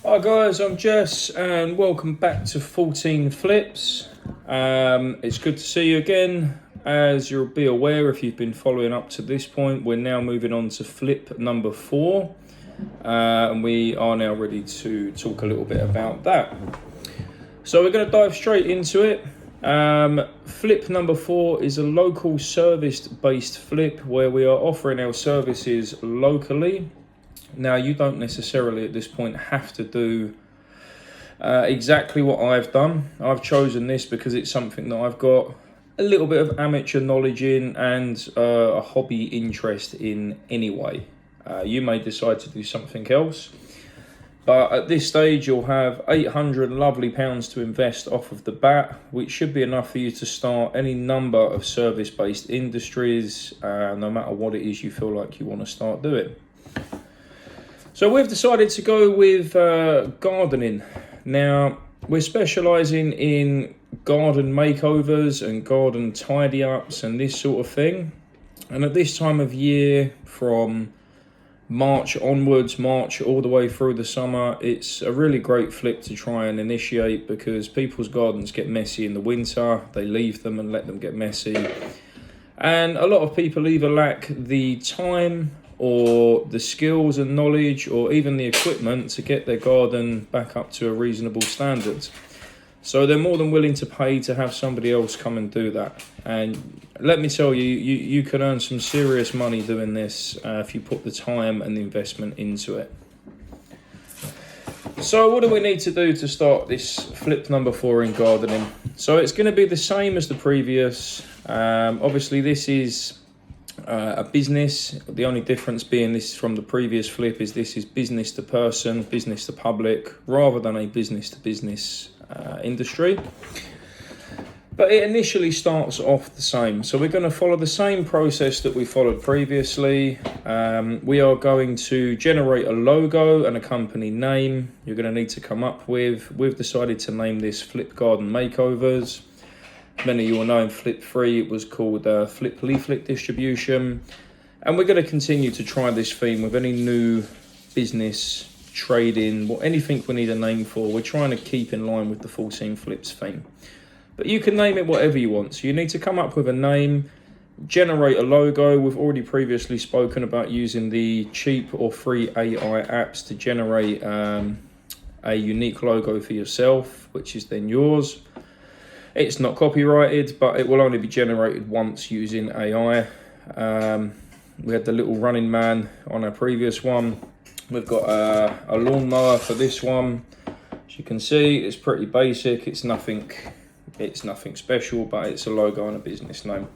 Hi guys, I'm Jess and welcome back to 14 Flips. It's good to see you again. As you'll be aware if you've been following up to this point, we're now moving on to flip number 4 and we are now ready to talk a little bit about that. So we're going to dive straight into it. Flip number 4 is a local service-based flip where we are offering our services locally. Now, you don't necessarily at this point have to do exactly what I've done. I've chosen this because it's something that I've got a little bit of amateur knowledge in and a hobby interest in anyway. You may decide to do something else. But at this stage, you'll have £800 lovely pounds to invest off of the bat, which should be enough for you to start any number of service-based industries, no matter what it is you feel like you want to start doing. So we've decided to go with gardening. Now, we're specialising in garden makeovers and garden tidy-ups and this sort of thing. And at this time of year, from March onwards, March all the way through the summer, it's a really great flip to try and initiate because people's gardens get messy in the winter. They leave them and let them get messy. And a lot of people either lack the time or the skills and knowledge or even the equipment to get their garden back up to a reasonable standard. So they're more than willing to pay to have somebody else come and do that. And let me tell you, you can earn some serious money doing this if you put the time and the investment into it. So what do we need to do to start this flip number 4 in gardening? So it's going to be the same as the previous. Obviously this is a business. The only difference being this from the previous flip is this is business to person, business to public, rather than a business to business industry. But it initially starts off the same. So we're going to follow the same process that we followed previously. We are going to generate a logo and a company name you're going to need to come up with. We've decided to name this Flip Garden Makeovers. Many of you will know in Flip 3 it was called Flip Leaflet Distribution. And we're going to continue to try this theme with any new business, trading, anything we need a name for. We're trying to keep in line with the 14 Flips theme. But you can name it whatever you want. So you need to come up with a name, generate a logo. We've already previously spoken about using the cheap or free AI apps to generate a unique logo for yourself, which is then yours. It's not copyrighted, but it will only be generated once using AI. We had the little running man on our previous one. We've got a lawnmower for this one. As you can see, it's pretty basic. It's nothing special, but it's a logo and a business name.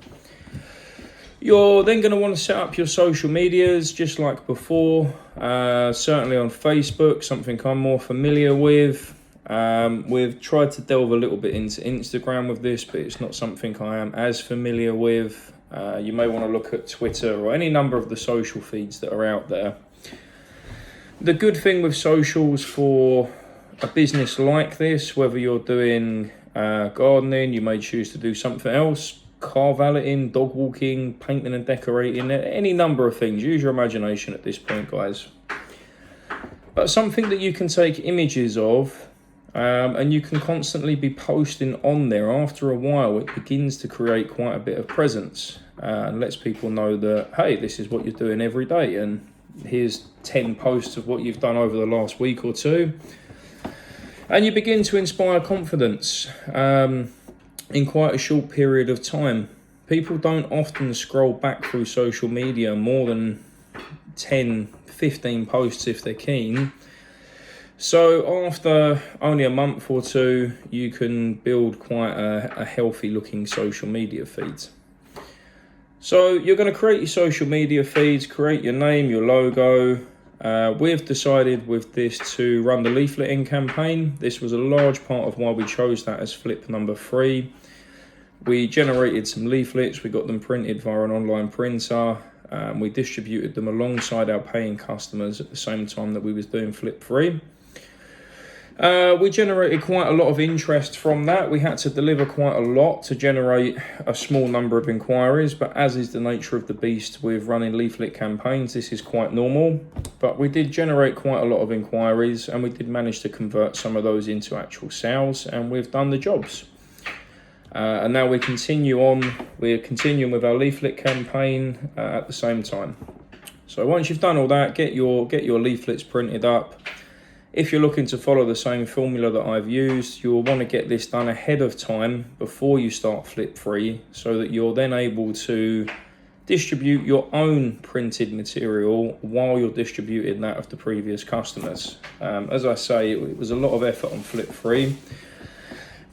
You're then going to want to set up your social medias just like before. Certainly on Facebook, something I'm more familiar with. We've tried to delve a little bit into Instagram with this, but it's not something I am as familiar with. You may want to look at Twitter or any number of the social feeds that are out there. The good thing with socials for a business like this, whether you're doing gardening, you may choose to do something else, car valeting, dog walking, painting and decorating, any number of things. Use your imagination at this point, guys. But something that you can take images of, and you can constantly be posting on there. After a while, it begins to create quite a bit of presence and lets people know that, hey, this is what you're doing every day. And here's 10 posts of what you've done over the last week or two. And you begin to inspire confidence in quite a short period of time. People don't often scroll back through social media more than 10, 15 posts if they're keen. So after only a month or two, you can build quite a healthy looking social media feed. So you're going to create your social media feeds, create your name, your logo. We've decided with this to run the leafleting campaign. This was a large part of why we chose that as flip number 3. We generated some leaflets, we got them printed via an online printer. We distributed them alongside our paying customers at the same time that we was doing flip 3. We generated quite a lot of interest from that. We had to deliver quite a lot to generate a small number of inquiries, but as is the nature of the beast with running leaflet campaigns, this is quite normal. But we did generate quite a lot of inquiries, and we did manage to convert some of those into actual sales, and we've done the jobs. And now we're continuing with our leaflet campaign at the same time. So once you've done all that, get your leaflets printed up. If you're looking to follow the same formula that I've used, you'll want to get this done ahead of time before you start Flip Free, so that you're then able to distribute your own printed material while you're distributing that of the previous customers. As I say, it was a lot of effort on Flip Free,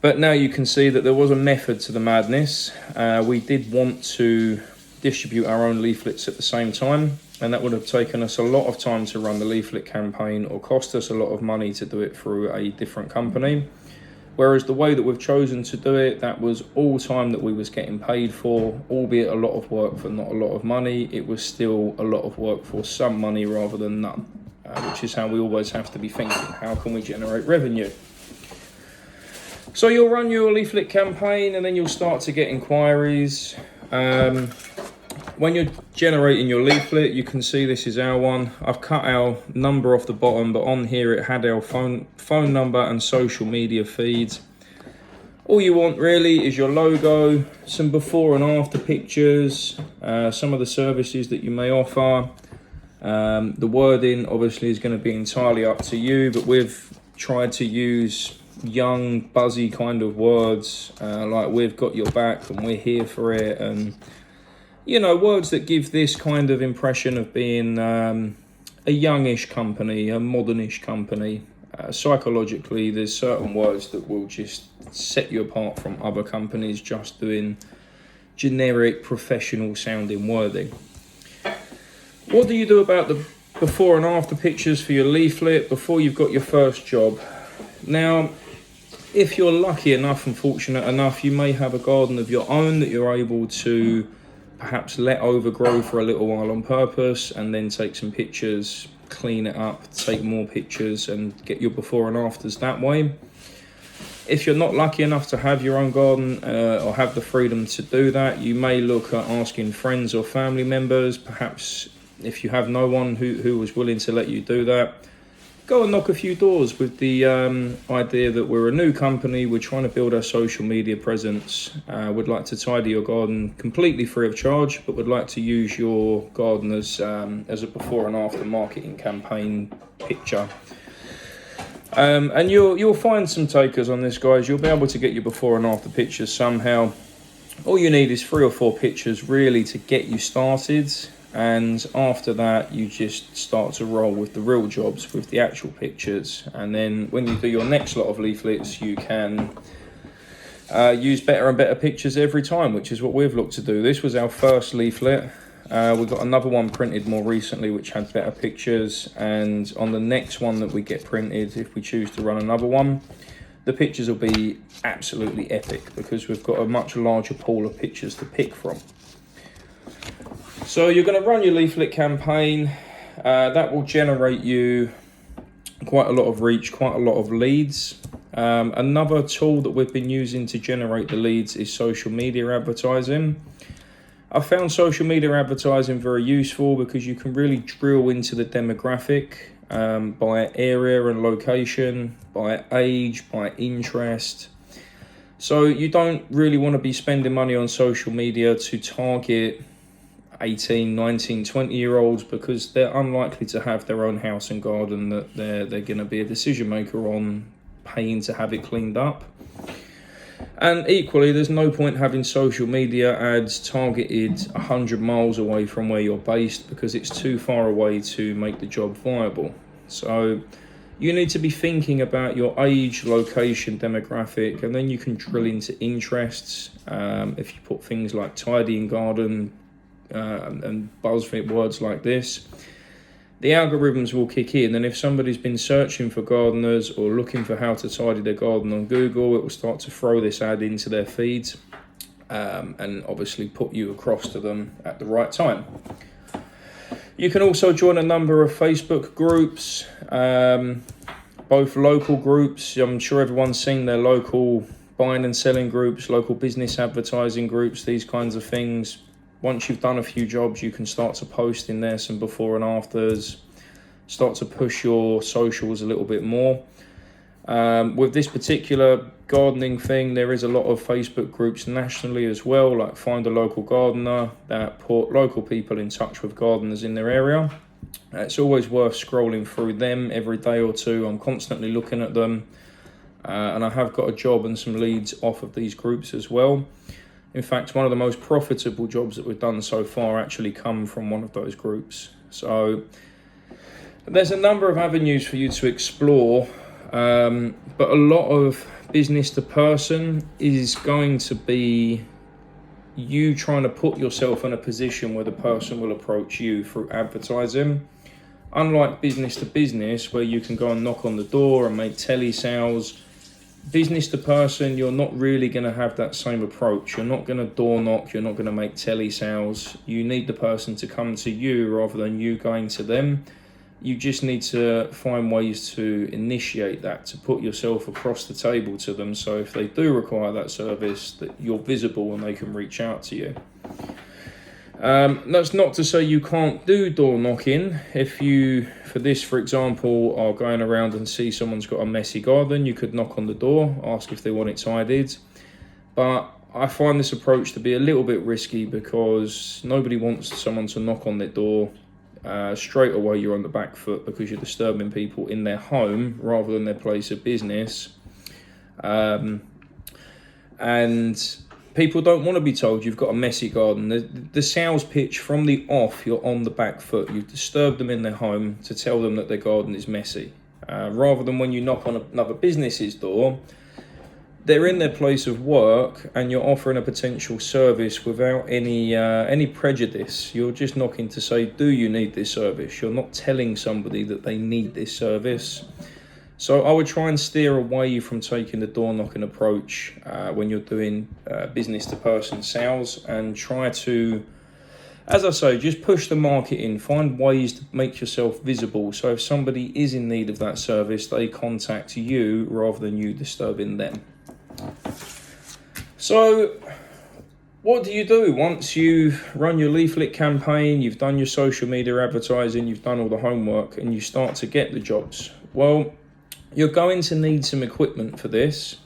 but now you can see that there was a method to the madness. We did want to distribute our own leaflets at the same time, and that would have taken us a lot of time to run the leaflet campaign or cost us a lot of money to do it through a different company. Whereas the way that we've chosen to do it, that was all time that we was getting paid for, albeit a lot of work for not a lot of money. It was still a lot of work for some money rather than none, which is how we always have to be thinking. How can we generate revenue? So you'll run your leaflet campaign and then you'll start to get inquiries. When you're generating your leaflet, you can see this is our one. I've cut our number off the bottom, but on here it had our phone number and social media feeds. All you want really is your logo, some before and after pictures, some of the services that you may offer. The wording obviously is going to be entirely up to you, but we've tried to use young, buzzy kind of words, like "we've got your back" and "we're here for it," and you know, words that give this kind of impression of being a youngish company, a modernish company. Psychologically, there's certain words that will just set you apart from other companies just doing generic, professional sounding wording. What do you do about the before and after pictures for your leaflet before you've got your first job? Now, if you're lucky enough and fortunate enough, you may have a garden of your own that you're able to perhaps let overgrow for a little while on purpose, and then take some pictures, clean it up, take more pictures, and get your before and afters that way. If you're not lucky enough to have your own garden or have the freedom to do that, you may look at asking friends or family members. Perhaps if you have no one who was willing to let you do that, go and knock a few doors with the idea that we're a new company, we're trying to build our social media presence, we'd like to tidy your garden completely free of charge, but would like to use your garden as a before and after marketing campaign picture. And you'll find some takers on this, guys. You'll be able to get your before and after pictures somehow. All you need is 3 or 4 pictures really to get you started. And after that, you just start to roll with the real jobs, with the actual pictures. And then when you do your next lot of leaflets, you can use better and better pictures every time, which is what we've looked to do. This was our first leaflet. We've got another one printed more recently, which had better pictures. And on the next one that we get printed, if we choose to run another one, the pictures will be absolutely epic because we've got a much larger pool of pictures to pick from. So you're going to run your leaflet campaign. That will generate you quite a lot of reach, quite a lot of leads. Another tool that we've been using to generate the leads is social media advertising. I found social media advertising very useful because you can really drill into the demographic by area and location, by age, by interest. So you don't really want to be spending money on social media to target 18, 19, 20-year-olds because they're unlikely to have their own house and garden that they're going to be a decision maker on paying to have it cleaned up. And equally, there's no point having social media ads targeted 100 miles away from where you're based because it's too far away to make the job viable. So you need to be thinking about your age, location, demographic, and then you can drill into interests. If you put things like tidying garden, and buzzword words like this, the algorithms will kick in, and if somebody's been searching for gardeners or looking for how to tidy their garden on Google, it will start to throw this ad into their feeds and obviously put you across to them at the right time. You can also join a number of Facebook groups. both local groups. I'm sure everyone's seen their local buying and selling groups, local business advertising groups, these kinds of things. Once you've done a few jobs, you can start to post in there some before and afters, start to push your socials a little bit more. With this particular gardening thing, there is a lot of Facebook groups nationally as well, like Find a Local Gardener, that put local people in touch with gardeners in their area. It's always worth scrolling through them every day or two. I'm constantly looking at them, and I have got a job and some leads off of these groups as well. In fact, one of the most profitable jobs that we've done so far actually come from one of those groups. So there's a number of avenues for you to explore. But a lot of business to person is going to be you trying to put yourself in a position where the person will approach you through advertising. Unlike business to business, where you can go and knock on the door and make telesales, business to person, you're not really going to have that same approach. You're not going to door knock, you're not going to make telesales. You need the person to come to you rather than you going to them. You just need to find ways to initiate that, to put yourself across the table to them, so if they do require that service, that you're visible and they can reach out to you. That's not to say you can't do door knocking. If you, for example, are going around and see someone's got a messy garden, you could knock on the door, ask if they want it tidied. But I find this approach to be a little bit risky because nobody wants someone to knock on their door. Straight away you're on the back foot because you're disturbing people in their home rather than their place of business. And people don't want to be told you've got a messy garden. The sales pitch from the off, you're on the back foot. You've disturbed them in their home to tell them that their garden is messy. Rather than when you knock on another business's door, they're in their place of work and you're offering a potential service without any prejudice. You're just knocking to say, do you need this service? You're not telling somebody that they need this service. So I would try and steer away from taking the door knocking approach when you're doing business to person sales, and try to, as I say, just push the market in, find ways to make yourself visible. So if somebody is in need of that service, they contact you rather than you disturbing them. So what do you do once you've run your leaflet campaign, you've done your social media advertising, you've done all the homework, and you start to get the jobs? Well, you're going to need some equipment for this.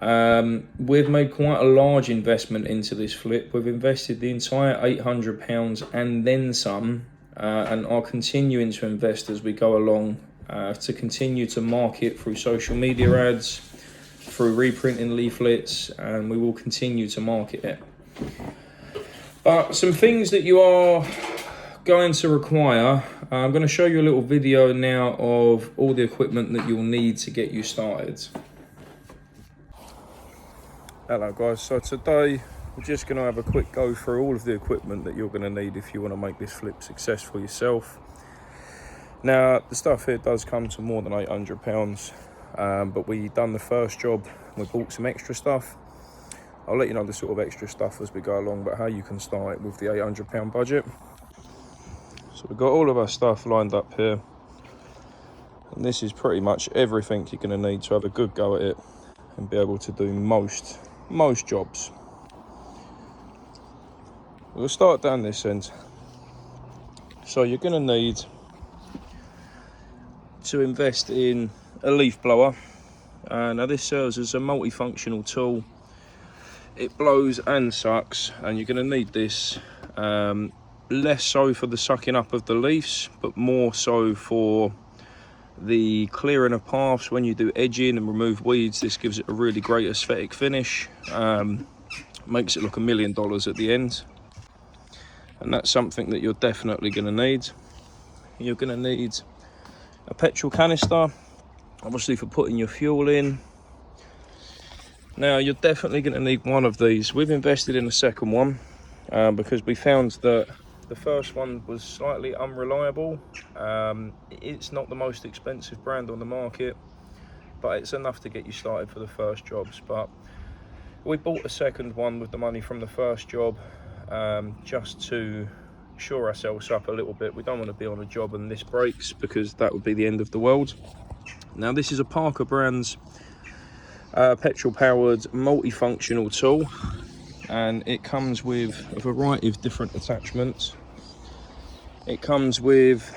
We've made quite a large investment into this flip. We've invested the entire £800 and then some, and are continuing to invest as we go along to continue to market through social media ads, through reprinting leaflets, and we will continue to market it. But some things that you are going to require, I'm going to show you a little video now of all the equipment that you'll need to get you started. Hello guys, so today we're just going to have a quick go through all of the equipment that you're going to need if you want to make this flip successful yourself. Now the stuff here does come to more than £800. But we done the first job, we bought some extra stuff. I'll let you know the sort of extra stuff as we go along, but how you can start with the £800 budget. So we've got all of our stuff lined up here, and this is pretty much everything you're going to need to have a good go at it and be able to do most jobs. We'll start down this end. So you're going to need to invest in a leaf blower. Now this serves as a multifunctional tool. It blows and sucks, and you're going to need this less so for the sucking up of the leaves, but more so for the clearing of paths when you do edging and remove weeds. This gives it a really great aesthetic finish, makes it look $1 million at the end, and that's something that you're definitely going to need. You're going to need a petrol canister, obviously for putting your fuel in. Now you're definitely going to need one of these. We've invested in a second one because we found that the first one was slightly unreliable. It's not the most expensive brand on the market, but it's enough to get you started for the first jobs. But we bought a second one with the money from the first job, just to shore ourselves up a little bit. We don't want to be on a job and this breaks, because that would be the end of the world. Now this is a Parker Brands petrol powered multifunctional tool, and it comes with a variety of different attachments. It comes with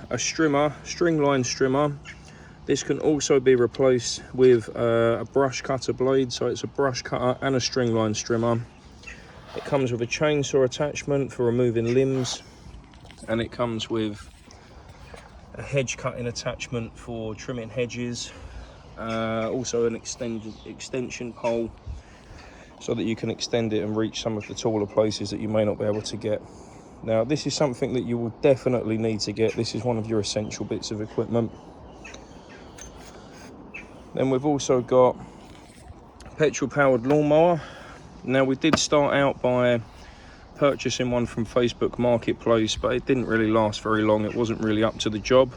a strimmer, stringline strimmer. This can also be replaced with a brush cutter blade, so it's a brush cutter and a stringline strimmer. It comes with a chainsaw attachment for removing limbs, and it comes with a hedge cutting attachment for trimming hedges. Also an extension pole, so that you can extend it and reach some of the taller places that you may not be able to get. Now this is something that you will definitely need to get. This is one of your essential bits of equipment. Then we've also got a petrol powered lawnmower. Now we did start out by purchasing one from Facebook Marketplace, but it didn't really last very long. It wasn't really up to the job.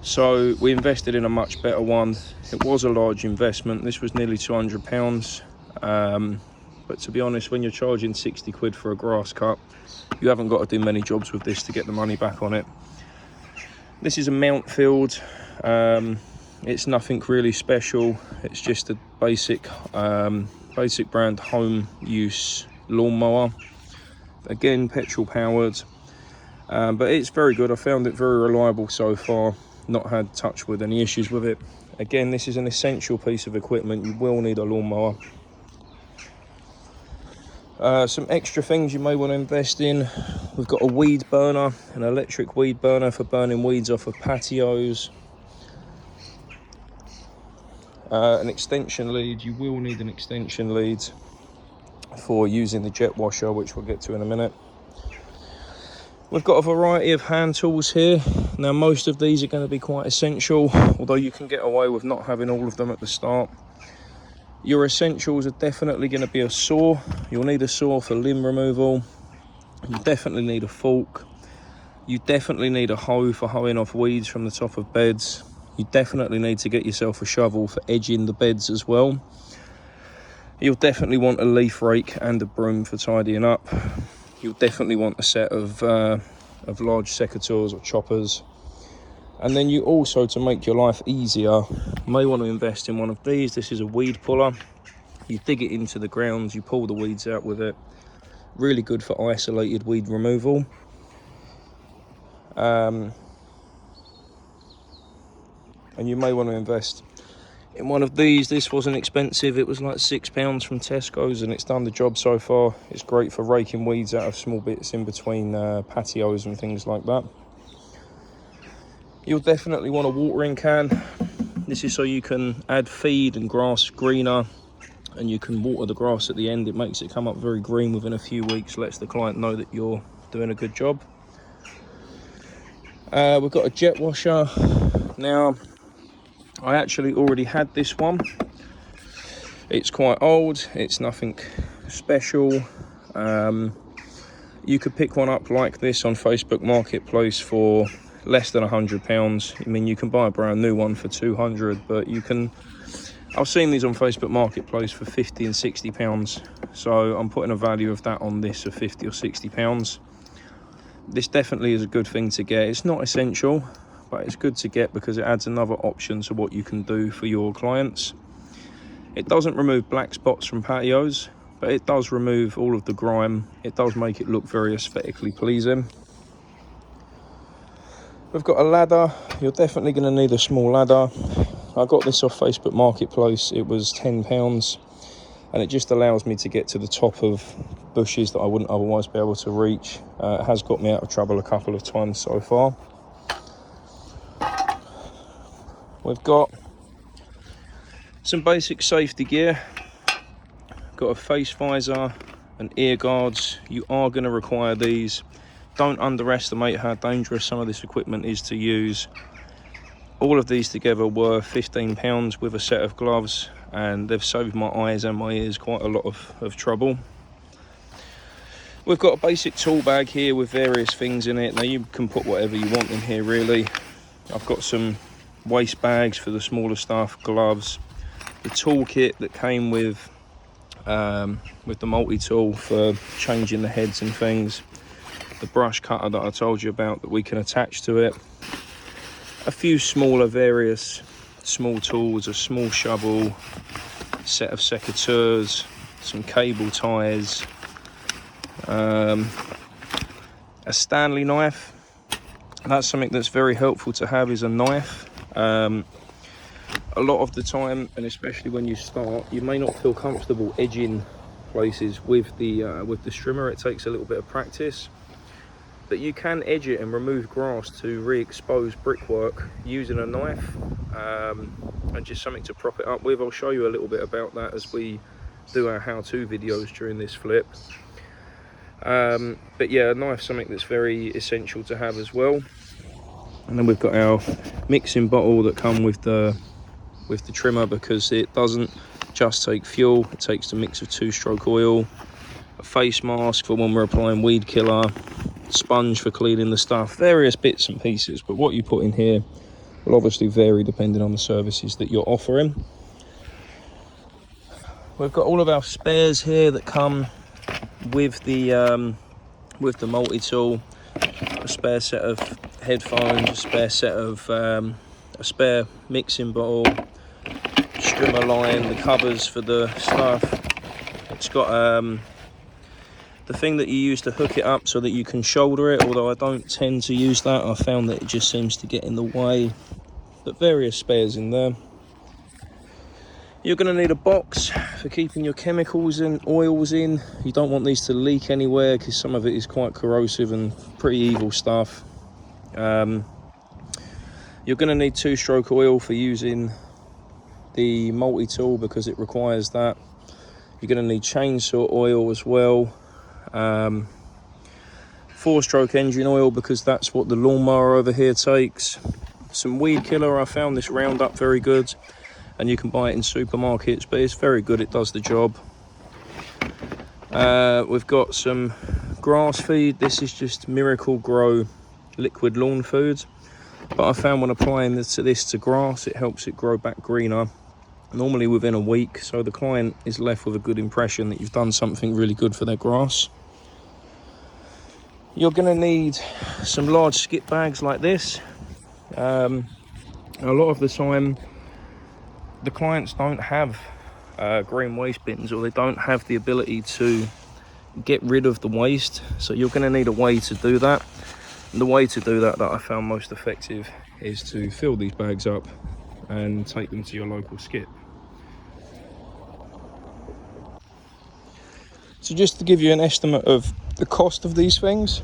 So we invested in a much better one. It was a large investment. This was nearly £200. But to be honest, when you're charging 60 quid for a grass cut, you haven't got to do many jobs with this to get the money back on it. This is a Mountfield. It's nothing really special. It's just a basic brand home use lawnmower. Again, petrol powered, but it's very good. I found it very reliable so far. Not had touch with any issues with it. Again, this is an essential piece of equipment. You will need a lawnmower. Some extra things you may want to invest in. We've got a weed burner, an electric weed burner for burning weeds off of patios. An extension lead. You will need an extension lead for using the jet washer, which we'll get to in a minute. We've got a variety of hand tools here. Now most of these are going to be quite essential, although you can get away with not having all of them at the start. Your essentials are definitely going to be a saw. You'll need a saw for limb removal. You definitely need a fork. You definitely need a hoe for hoeing off weeds from the top of beds. You definitely need to get yourself a shovel for edging the beds as well. You'll definitely want a leaf rake and a broom for tidying up. You'll definitely want a set of large secateurs or choppers. And then you also, to make your life easier, may want to invest in one of these. This is a weed puller. You dig it into the ground, you pull the weeds out with it. Really good for isolated weed removal. And you may want to invest in one of these. This wasn't expensive. It was like £6 from Tesco's, and it's done the job so far. It's great for raking weeds out of small bits in between patios and things like that. You'll definitely want a watering can. This is so you can add feed and grass greener, and you can water the grass at the end. It makes it come up very green within a few weeks, lets the client know that you're doing a good job. We've got a jet washer. Now, I actually already had this one. It's quite old. It's nothing special. You could pick one up like this on Facebook Marketplace for less than £100. I mean, you can buy a brand new one for 200, but you can. I've seen these on Facebook Marketplace for £50 and £60, so I'm putting a value of that on this of £50 or £60. This definitely is a good thing to get. It's not essential, but it's good to get because it adds another option to what you can do for your clients. It doesn't remove black spots from patios, but it does remove all of the grime. It does make it look very aesthetically pleasing. We've got a ladder. You're definitely going to need a small ladder. I got this off Facebook Marketplace. It was £10, and it just allows me to get to the top of bushes that I wouldn't otherwise be able to reach. It has got me out of trouble a couple of times so far. We've got some basic safety gear. Got a face visor and ear guards. You are going to require these. Don't underestimate how dangerous some of this equipment is to use. All of these together were £15 with a set of gloves, and they've saved my eyes and my ears quite a lot of trouble. We've got a basic tool bag here with various things in it. Now you can put whatever you want in here really. I've got some waste bags for the smaller stuff, gloves, the toolkit that came with the multi-tool for changing the heads and things, the brush cutter that I told you about that we can attach to it, a few smaller various small tools, a small shovel, set of secateurs, some cable ties, a Stanley knife. That's something that's very helpful to have, is a knife. A lot of the time, and especially when you start, you may not feel comfortable edging places with the strimmer. It takes a little bit of practice, but you can edge it and remove grass to re-expose brickwork using a knife, and just something to prop it up with. I'll show you a little bit about that as we do our how-to videos during this flip. But yeah, a knife's something that's very essential to have as well. And then we've got our mixing bottle that come with the trimmer, because it doesn't just take fuel, it takes the mix of 2-stroke oil, a face mask for when we're applying weed killer, sponge for cleaning the stuff, various bits and pieces. But what you put in here will obviously vary depending on the services that you're offering. We've got all of our spares here that come with the multi-tool. A spare set of headphones, a spare set of a spare mixing bottle, strimmer line, the covers for the stuff. It's got the thing that you use to hook it up so that you can shoulder it, although I don't tend to use that. I found that it just seems to get in the way. But various spares in there. You're going to need a box for keeping your chemicals and oils in. You don't want these to leak anywhere, because some of it is quite corrosive and pretty evil stuff. You're going to need 2-stroke oil for using the multi-tool, because it requires that. You're going to need chainsaw oil as well. 4-stroke engine oil, because that's what the lawnmower over here takes. Some weed killer. I found this Roundup very good, and you can buy it in supermarkets, but it's very good, it does the job. We've got some grass feed. This is just Miracle Grow liquid lawn food, but I found when applying this to grass, it helps it grow back greener, normally within a week, so the client is left with a good impression that you've done something really good for their grass. You're going to need some large skip bags like this. A lot of the time the clients don't have green waste bins, or they don't have the ability to get rid of the waste, so you're going to need a way to do that. And the way to do that I found most effective is to fill these bags up and take them to your local skip. So just to give you an estimate of the cost of these things,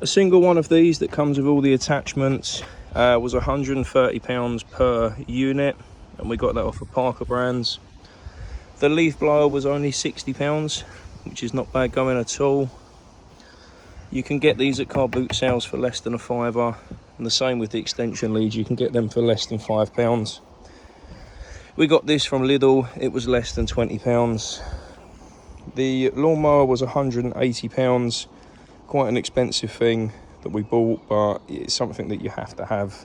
a single one of these that comes with all the attachments was £130 per unit, and we got that off of Parker Brands. The leaf blower was only £60, which is not bad going at all. You can get these at car boot sales for less than £5, and the same with the extension leads, you can get them for less than £5. We got this from Lidl, it was less than £20. The lawnmower was £180, quite an expensive thing that we bought, but it's something that you have to have.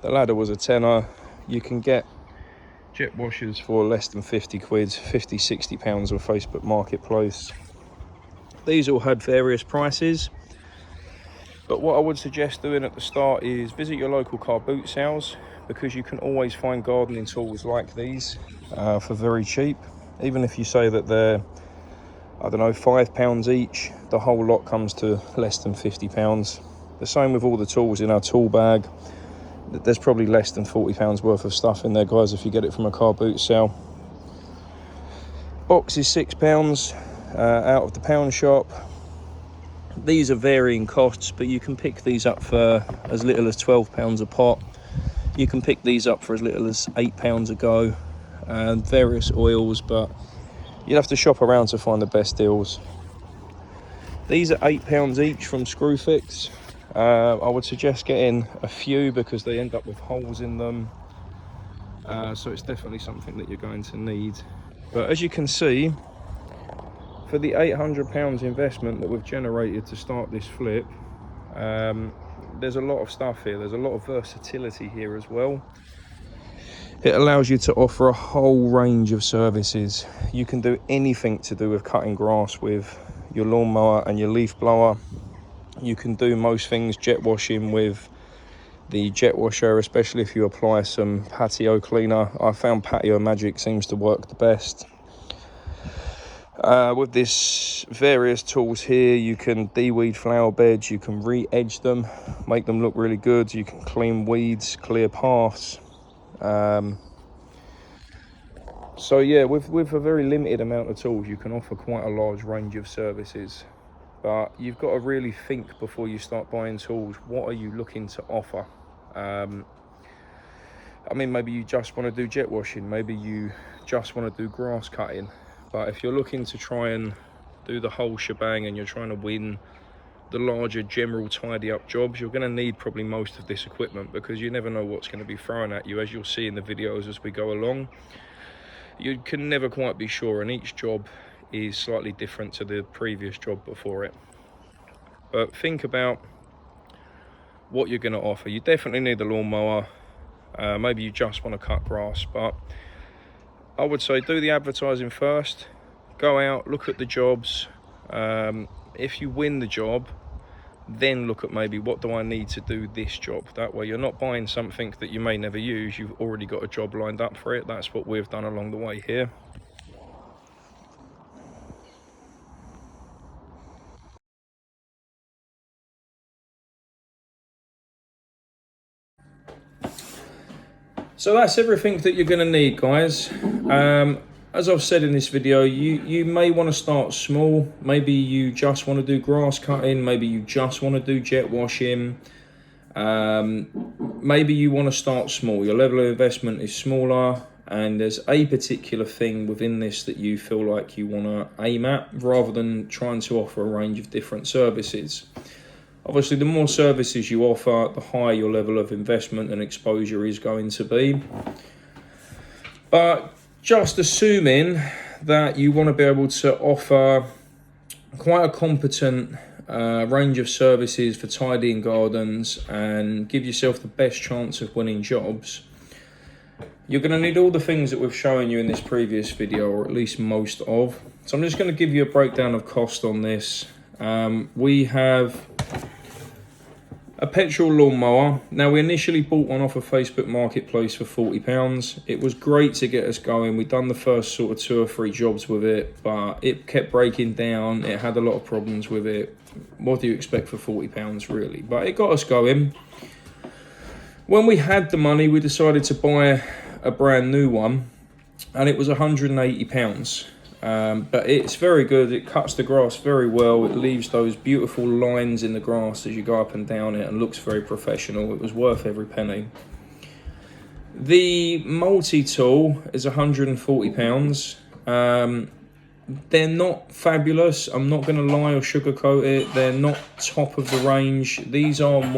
The ladder was a tenner. You can get jet washers for less than 50 quid, 50, 60 pounds on Facebook Marketplace. These all had various prices, but what I would suggest doing at the start is visit your local car boot sales, because you can always find gardening tools like these for very cheap. Even if you say that they're, I don't know, £5 each, the whole lot comes to less than £50. The same with all the tools in our tool bag. There's probably less than £40 worth of stuff in there, guys, if you get it from a car boot sale. Box is £6 out of the pound shop. These are varying costs, but you can pick these up for as little as £12 a pot. You can pick these up for as little as £8 a go, and various oils, but you'd have to shop around to find the best deals. These are £8 each from Screwfix. I would suggest getting a few, because they end up with holes in them, so it's definitely something that you're going to need. But as you can see, for the £800 investment that we've generated to start this flip, there's a lot of stuff here. There's a lot of versatility here as well. It allows you to offer a whole range of services. You can do anything to do with cutting grass with your lawnmower and your leaf blower. You can do most things jet washing with the jet washer, especially if you apply some patio cleaner. I found Patio Magic seems to work the best. With this various tools here, you can de-weed flower beds, you can re-edge them, make them look really good, you can clean weeds, clear paths. So yeah, with a very limited amount of tools, you can offer quite a large range of services. But you've got to really think before you start buying tools, what are you looking to offer? I mean, maybe you just want to do jet washing, maybe you just want to do grass cutting. But if you're looking to try and do the whole shebang and you're trying to win the larger general tidy up jobs, you're going to need probably most of this equipment, because you never know what's going to be thrown at you, as you'll see in the videos as we go along. You can never quite be sure, and each job is slightly different to the previous job before it. But think about what you're going to offer. You definitely need a lawnmower. Maybe you just want to cut grass, but I would say do the advertising first. Go out, look at the jobs. If you win the job, then look at maybe, what do I need to do this job? That way you're not buying something that you may never use. You've already got a job lined up for it. That's what we've done along the way here. So that's everything that you're going to need, guys. As I've said in this video, you may want to start small. Maybe you just want to do grass cutting. Maybe you just want to do jet washing. Maybe you want to start small. Your level of investment is smaller, and there's a particular thing within this that you feel like you want to aim at, rather than trying to offer a range of different services. Obviously, the more services you offer, the higher your level of investment and exposure is going to be. But just assuming that you want to be able to offer quite a competent range of services for tidying gardens and give yourself the best chance of winning jobs, you're going to need all the things that we've shown you in this previous video, or at least most of. So I'm just going to give you a breakdown of cost on this. We have a petrol lawnmower. Now, we initially bought one off of Facebook Marketplace for £40. It was great to get us going. We'd done the first sort of 2 or 3 jobs with it, but it kept breaking down. It had a lot of problems with it. What do you expect for £40 really? But it got us going. When we had the money, we decided to buy a brand new one, and it was £180. But it's very good. It cuts the grass very well. It leaves those beautiful lines in the grass as you go up and down it, and looks very professional. It was worth every penny. The multi-tool is £140. They're not fabulous. I'm not going to lie or sugarcoat it. They're not top of the range. These aren't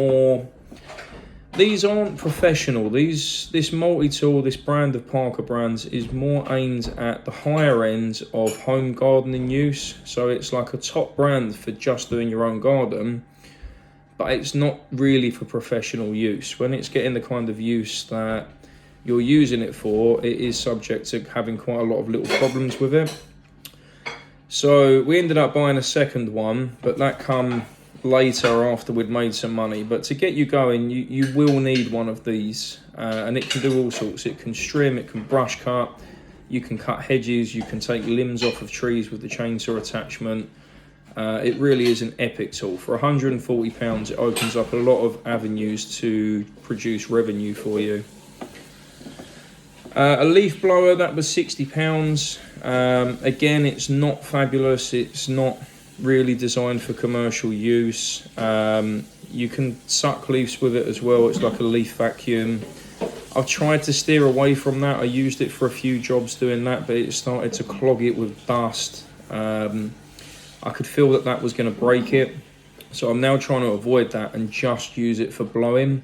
professional. This multi-tool, this brand of Parker Brands, is more aimed at the higher end of home gardening use. So it's like a top brand for just doing your own garden, but it's not really for professional use. When it's getting the kind of use that you're using it for, it is subject to having quite a lot of little problems with it. So we ended up buying a second one, but that come later after we'd made some money. But to get you going, you will need one of these, and it can do all sorts. It can trim, it can brush cut, you can cut hedges, you can take limbs off of trees with the chainsaw attachment. It really is an epic tool. For £140, it opens up a lot of avenues to produce revenue for you. A leaf blower, that was £60. Again, it's not fabulous. It's not really designed for commercial use. You can suck leaves with it as well. It's like a leaf vacuum. I've tried to steer away from that. I used it for a few jobs doing that, but it started to clog it with dust. I could feel that was going to break it, so I'm now trying to avoid that and just use it for blowing.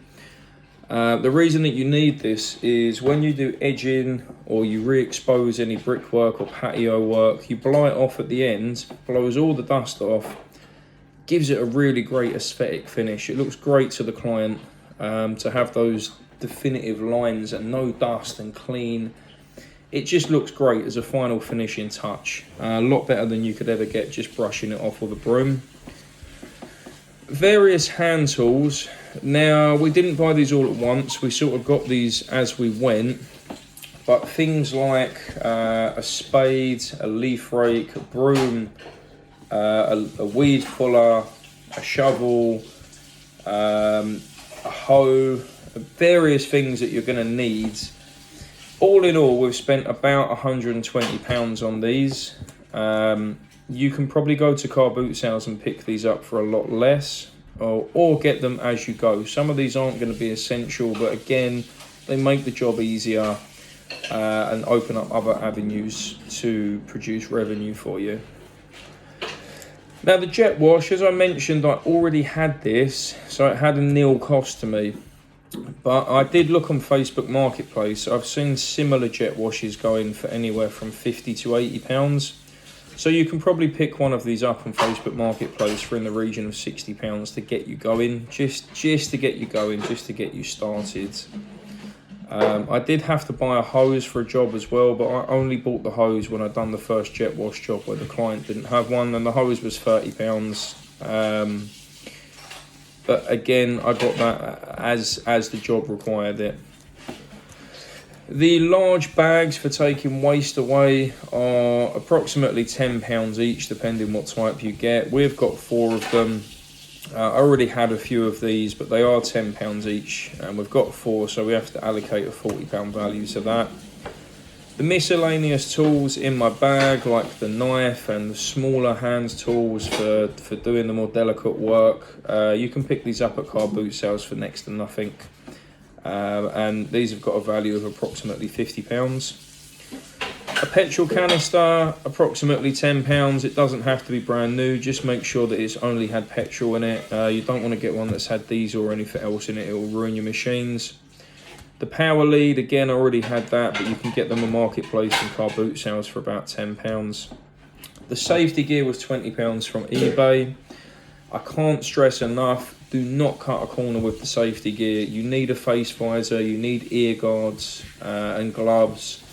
The reason that you need this is when you do edging or you re-expose any brickwork or patio work, you blow it off at the end, blows all the dust off, gives it a really great aesthetic finish. It looks great to the client to have those definitive lines and no dust and clean. It just looks great as a final finishing touch. A lot better than you could ever get just brushing it off with a broom. Various hand tools. Now, we didn't buy these all at once. We sort of got these as we went. But things like a spade, a leaf rake, a broom, a weed puller, a shovel, a hoe, various things that you're going to need. All in all, we've spent about £120 on these. You can probably go to car boot sales and pick these up for a lot less, or get them as you go. Some of these aren't going to be essential, but again, they make the job easier and open up other avenues to produce revenue for you. Now, the jet wash, as I mentioned, I already had this, so it had a nil cost to me. But I did look on Facebook Marketplace. I've seen similar jet washes going for anywhere from £50 to £80. So you can probably pick one of these up on Facebook Marketplace for in the region of £60 to get you going, just to get you going, just to get you started. I did have to buy a hose for a job as well, but I only bought the hose when I'd done the first jet wash job where the client didn't have one, and the hose was £30. But again, I got that as the job required it. The large bags for taking waste away are approximately £10 each, depending what type you get. We've got 4 of them. I already had a few of these, but they are £10 each, and we've got 4, so we have to allocate a £40 value to that. The miscellaneous tools in my bag, like the knife and the smaller hand tools for doing the more delicate work, you can pick these up at car boot sales for next to nothing. And these have got a value of approximately £50. A petrol canister, approximately £10. It doesn't have to be brand new, just make sure that it's only had petrol in it. You don't want to get one that's had diesel or anything else in it, it will ruin your machines. The power lead, again, I already had that, but you can get them on Marketplace and car boot sales for about £10. The safety gear was £20 from eBay. I can't stress enough, do not cut a corner with the safety gear. You need a face visor, you need ear guards and gloves.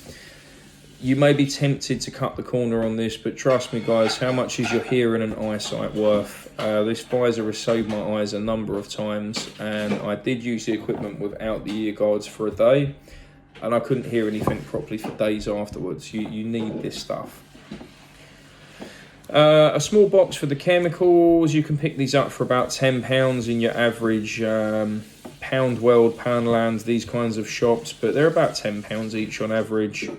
You may be tempted to cut the corner on this, but trust me guys, how much is your hearing and eyesight worth? This visor has saved my eyes a number of times, and I did use the equipment without the ear guards for a day, and I couldn't hear anything properly for days afterwards. You need this stuff. A small box for the chemicals, you can pick these up for about £10 in your average Pound World, Poundland, these kinds of shops, but they're about £10 each on average.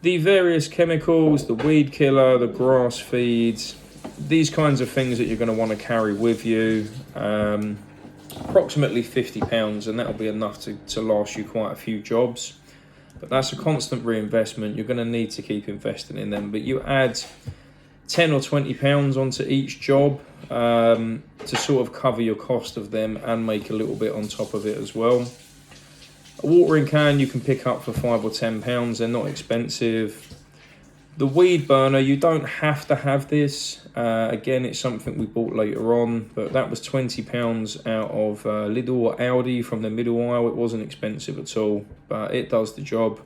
The various chemicals, the weed killer, the grass feeds, these kinds of things that you're going to want to carry with you, approximately £50, and that'll be enough to last you quite a few jobs. But that's a constant reinvestment. You're going to need to keep investing in them, but you add £10 or £20 onto each job to sort of cover your cost of them and make a little bit on top of it as well. A watering can you can pick up for £5 or £10, they're not expensive. The weed burner, you don't have to have this. Again, it's something we bought later on, but that was £20 out of Lidl or Aldi from the middle aisle. It wasn't expensive at all, but it does the job.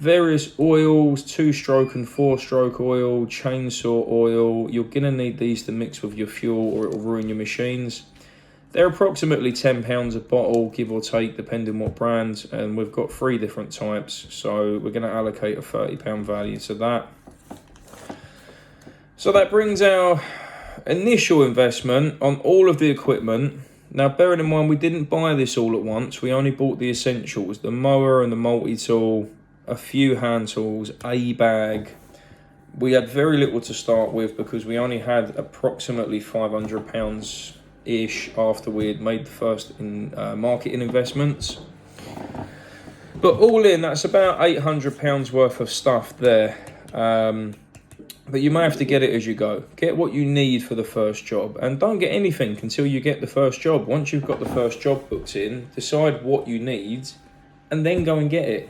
Various oils, 2-stroke and 4-stroke oil, chainsaw oil. You're going to need these to mix with your fuel or it will ruin your machines. They're approximately £10 a bottle, give or take, depending what brand, and we've got 3 different types, so we're going to allocate a £30 value to that. So that brings our initial investment on all of the equipment. Now, bearing in mind, we didn't buy this all at once, we only bought the essentials, the mower and the multi-tool, a few hand tools, a bag. We had very little to start with because we only had approximately £500-ish after we had made the first marketing investments. But all in, that's about £800 worth of stuff there. But you may have to get it as you go. Get what you need for the first job, and don't get anything until you get the first job. Once you've got the first job booked in, decide what you need and then go and get it.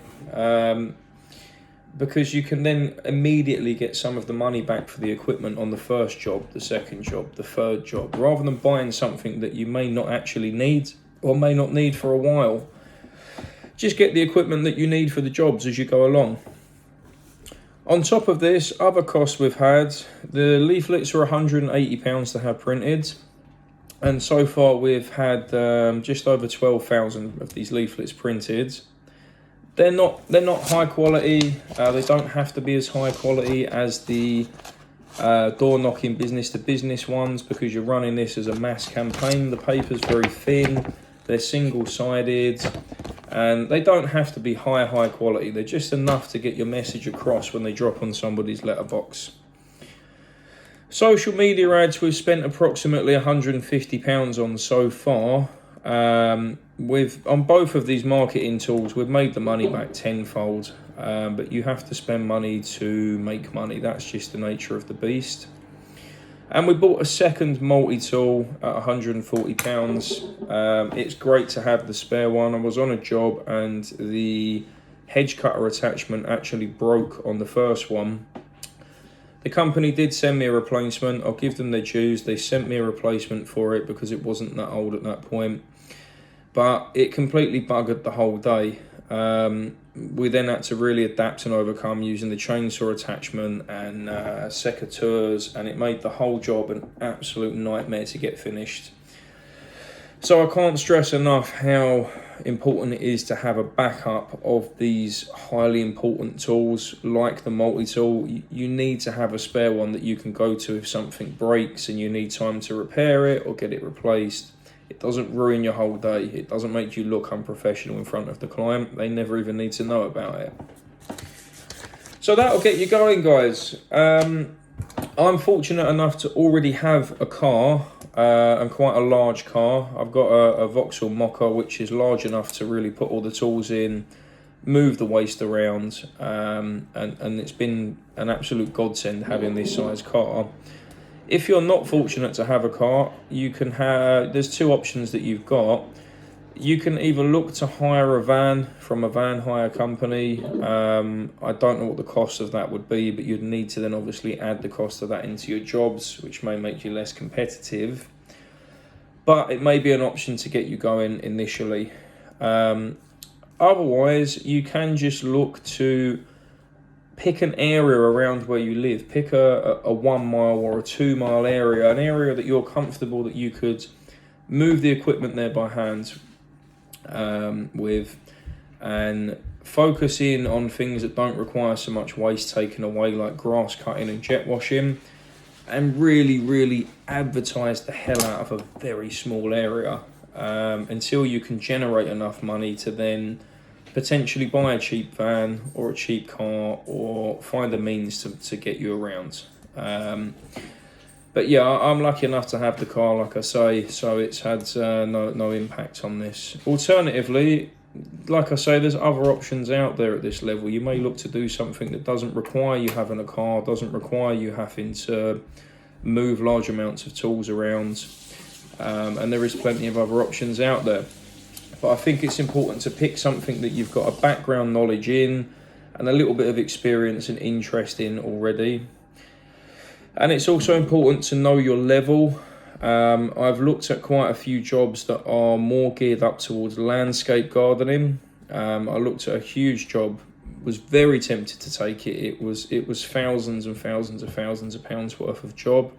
Because you can then immediately get some of the money back for the equipment on the first job, the second job, the third job, rather than buying something that you may not actually need or may not need for a while. Just get the equipment that you need for the jobs as you go along. On top of this, other costs we've had, the leaflets are £180 to have printed. and so far we've had just over 12,000 of these leaflets printed. They're not high quality. They don't have to be as high quality as the door knocking business to business ones, because you're running this as a mass campaign. The paper's very thin, they're single sided, and they don't have to be high quality. They're just enough to get your message across when they drop on somebody's letterbox. Social media ads we've spent approximately £150 on so far. On both of these marketing tools, we've made the money back tenfold, but you have to spend money to make money. That's just the nature of the beast. And we bought a second multi-tool at £140. It's great to have the spare one. I was on a job and the hedge cutter attachment actually broke on the first one. The company did send me a replacement. I'll give them their dues. They sent me a replacement for it because it wasn't that old at that point. But it completely buggered the whole day. We then had to really adapt and overcome using the chainsaw attachment and secateurs, and it made the whole job an absolute nightmare to get finished. So I can't stress enough how important it is to have a backup of these highly important tools like the multi-tool. You need to have a spare one that you can go to if something breaks and you need time to repair it or get it replaced. It doesn't ruin your whole day. It doesn't make you look unprofessional in front of the client. They never even need to know about it. So that'll get you going, guys. I'm fortunate enough to already have a car, and quite a large car. I've got a Vauxhall Mokka, which is large enough to really put all the tools in, move the waste around, and it's been an absolute godsend having this size car. If you're not fortunate to have a car, you can there's two options that you've got. You can either look to hire a van from a van hire company. I don't know what the cost of that would be, but you'd need to then obviously add the cost of that into your jobs, which may make you less competitive. But it may be an option to get you going initially. Otherwise, you can just look to pick an area around where you live. Pick a 1 mile or a 2 mile area, an area that you're comfortable that you could move the equipment there by hand with, and focus in on things that don't require so much waste taken away, like grass cutting and jet washing, and really advertise the hell out of a very small area until you can generate enough money to then potentially buy a cheap van or a cheap car or find a means to get you around. But yeah, I'm lucky enough to have the car, like I say, so it's had no impact on this. Alternatively, like I say, there's other options out there at this level. You may look to do something that doesn't require you having a car, doesn't require you having to move large amounts of tools around, and there is plenty of other options out there. But I think it's important to pick something that you've got a background knowledge in and a little bit of experience and interest in already. And it's also important to know your level. I've looked at quite a few jobs that are more geared up towards landscape gardening. I looked at a huge job, was very tempted to take it. It was thousands and thousands of pounds worth of job.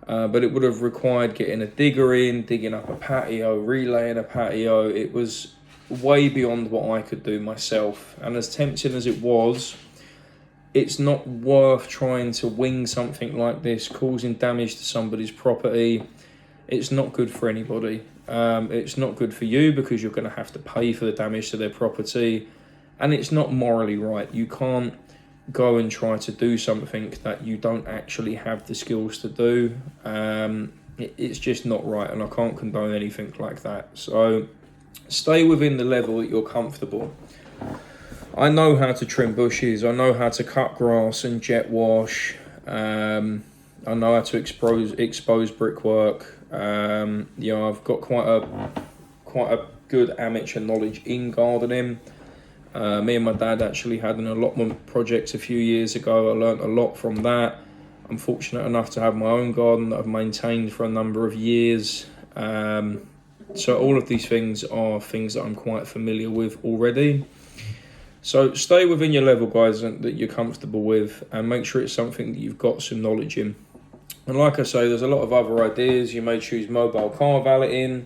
But it would have required getting a digger in, digging up a patio, relaying a patio. It was way beyond what I could do myself. And as tempting as it was, it's not worth trying to wing something like this, causing damage to somebody's property. It's not good for anybody. It's not good for you because you're going to have to pay for the damage to their property. And it's not morally right. You can't go and try to do something that you don't actually have the skills to do. It's just not right, and I can't condone anything like that. So stay within the level that you're comfortable. I know how to trim bushes, I know how to cut grass and jet wash, I know how to expose brickwork. I've got quite a good amateur knowledge in gardening. Me and my dad actually had an allotment project a few years ago. I learnt a lot from that. I'm fortunate enough to have my own garden that I've maintained for a number of years. So all of these things are things that I'm quite familiar with already. So stay within your level, guys, that you're comfortable with, and make sure it's something that you've got some knowledge in. And like I say, there's a lot of other ideas. You may choose mobile car valeting.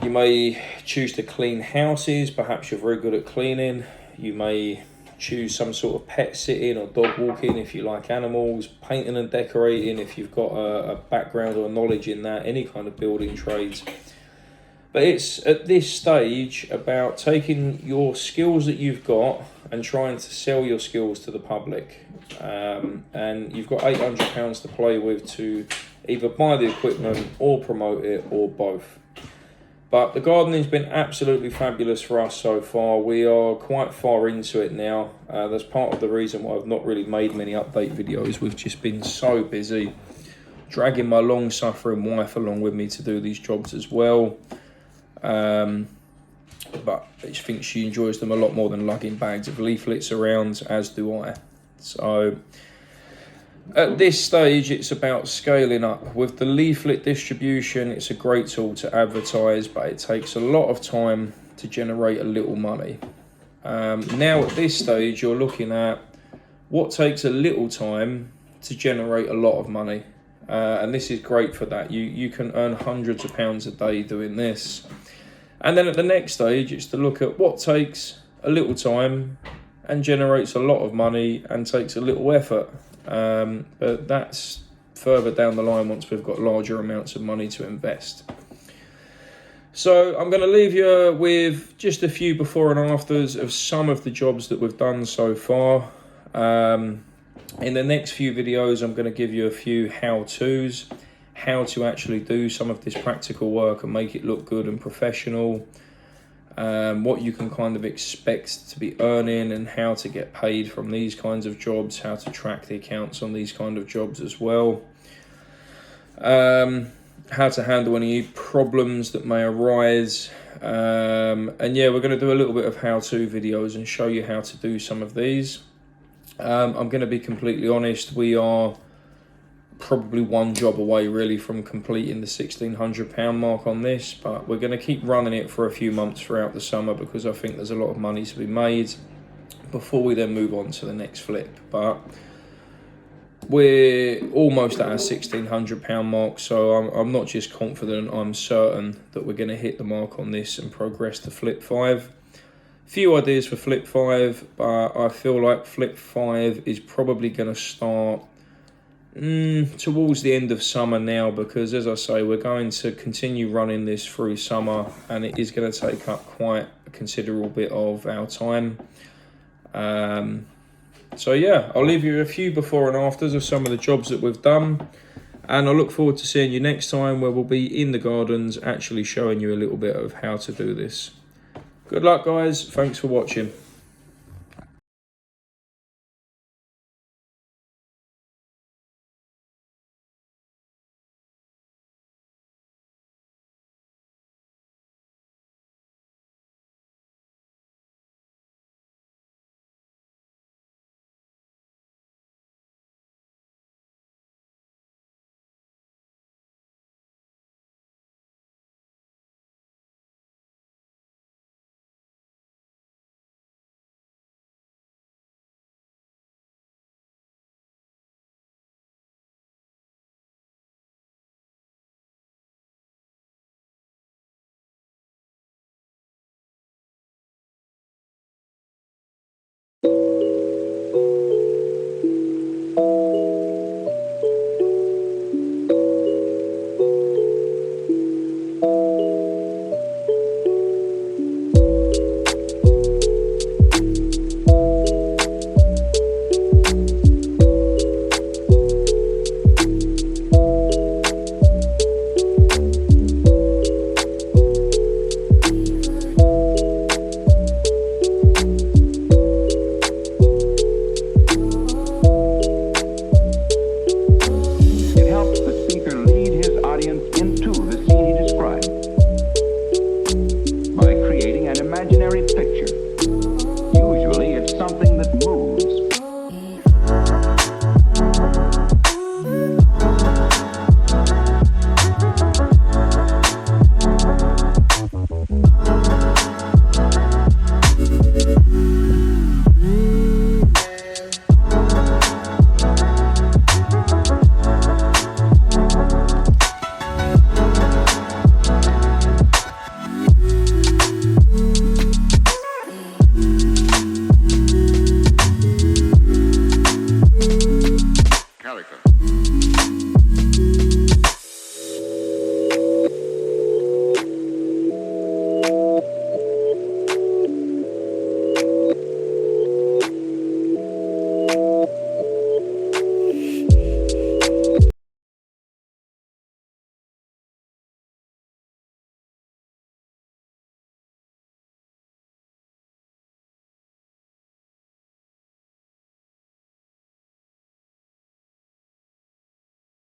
You may choose to clean houses. Perhaps you're very good at cleaning. You may choose some sort of pet sitting or dog walking if you like animals. Painting and decorating if you've got a background or knowledge in that. Any kind of building trades. But it's at this stage about taking your skills that you've got and trying to sell your skills to the public. And you've got £800 to play with to either buy the equipment or promote it, or both. But the gardening's been absolutely fabulous for us so far. We are quite far into it now. That's part of the reason why I've not really made many update videos. We've just been so busy, dragging my long-suffering wife along with me to do these jobs as well. But I think she enjoys them a lot more than lugging bags of leaflets around, as do I. So at this stage, it's about scaling up. With the leaflet distribution, it's a great tool to advertise, but it takes a lot of time to generate a little money. Now at this stage, you're looking at what takes a little time to generate a lot of money. And this is great for that. You can earn hundreds of pounds a day doing this. And then at the next stage, it's to look at what takes a little time and generates a lot of money and takes a little effort. But that's further down the line once we've got larger amounts of money to invest. So I'm going to leave you with just a few before and afters of some of the jobs that we've done so far. In the next few videos, I'm going to give you a few how-tos, how to actually do some of this practical work and make it look good and professional, what you can kind of expect to be earning and how to get paid from these kinds of jobs, how to track the accounts on these kind of jobs as well, how to handle any problems that may arise, and yeah, we're going to do a little bit of how-to videos and show you how to do some of these. I'm going to be completely honest, we are probably one job away really from completing the £1,600 mark on this, but we're going to keep running it for a few months throughout the summer because I think there's a lot of money to be made before we then move on to the next flip. But we're almost at our £1,600 mark, so I'm not just confident, I'm certain that we're going to hit the mark on this and progress to flip 5. Few ideas for flip 5, but I feel like flip 5 is probably going to start towards the end of summer now, because as I say, we're going to continue running this through summer and it is going to take up quite a considerable bit of our time. So yeah, I'll leave you a few before and afters of some of the jobs that we've done, and I look forward to seeing you next time, where we'll be in the gardens actually showing you a little bit of how to do this. Good luck guys, thanks for watching.